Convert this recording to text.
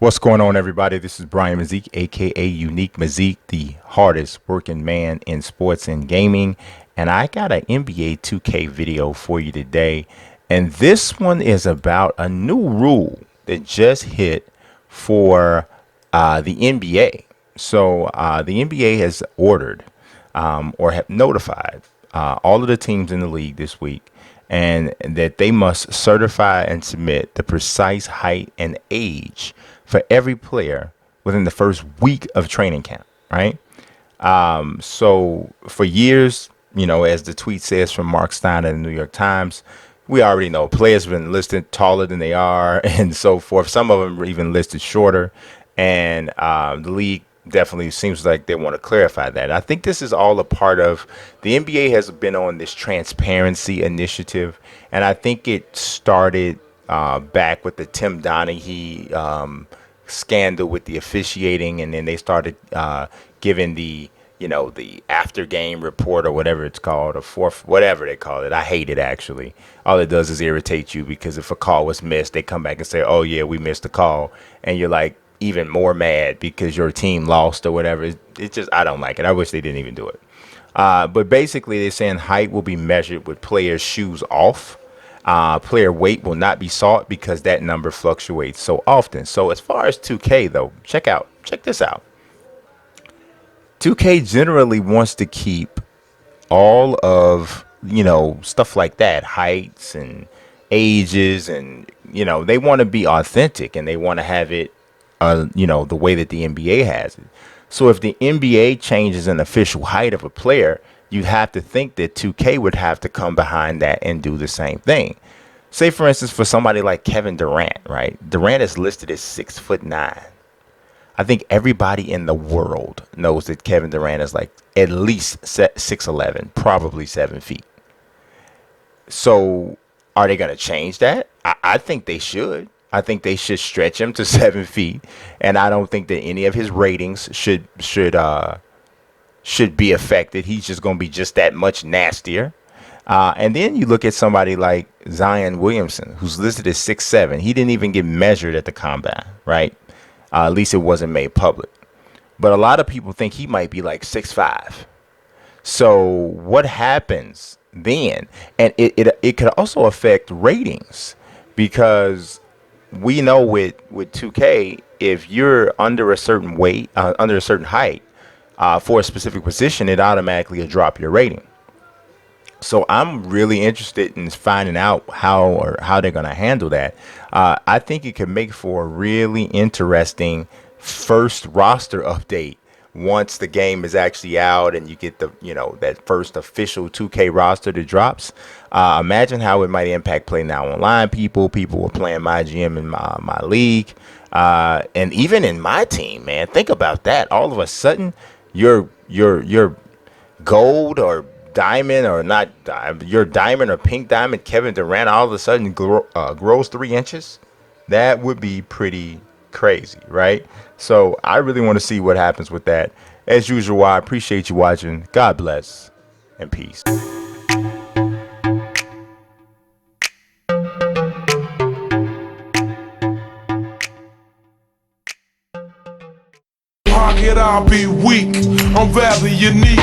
What's going on, everybody? This is Brian Mazik, aka Unique Mazik, the hardest working man in sports and gaming. And I got an NBA 2K video for you today. And this one is about a new rule that just hit for the NBA. So the NBA has ordered or have notified all of the teams in the league this week, and that they must certify and submit the precise height and age for every player within the first week of training camp, right? So for years, as the tweet says from Mark Stein at the New York Times, we already know players have been listed taller than they are and so forth. Some of them are even listed shorter. And the league definitely seems like they want to clarify that. I think this is all a part of the NBA has been on this transparency initiative. And I think it started back with the Tim Donaghy scandal with the officiating, and then they started giving the the after game report or whatever it's called, or fourth, whatever they call it. I hate it, actually. All it does is irritate you, because if a call was missed, they come back and say, oh yeah, we missed the call, and you're like even more mad because your team lost or whatever. It's just, I don't like it. I wish they didn't even do it. But basically they're saying height will be measured with players' shoes off. Player weight will not be sought because that number fluctuates so often. So as far as 2K though, check this out. 2K generally wants to keep all of, stuff like that, heights and ages, and, they want to be authentic, and they want to have it, the way that the NBA has it. So if the NBA changes an official height of a player, you'd have to think that 2K would have to come behind that and do the same thing. Say, for instance, for somebody like Kevin Durant, right? Durant is listed as 6'9". I think everybody in the world knows that Kevin Durant is like at least 6'11", probably 7 feet. So are they going to change that? I think they should. I think they should stretch him to 7 feet, and I don't think that any of his ratings should be affected. He's just going to be just that much nastier. And then you look at somebody like Zion Williamson, who's listed as 6'7". He didn't even get measured at the combine, right? At least it wasn't made public. But a lot of people think he might be like 6'5". So what happens then? And it could also affect ratings, because we know with 2K, if you're under a certain weight, under a certain height, for a specific position, it automatically will drop your rating. So I'm really interested in finding out how they're going to handle that. I think it could make for a really interesting first roster update once the game is actually out and you get the that first official 2K roster that drops. Imagine how it might impact Play Now Online people. People were playing my GM in my league, and even in my team. Man, think about that. All of a sudden, your gold or diamond, or not your diamond or pink diamond Kevin Durant all of a sudden grows 3 inches. That would be pretty crazy, right? So I really want to see what happens with that. As usual, I appreciate you watching. God bless and peace. Pocket, I'll be weak. I'm rather unique.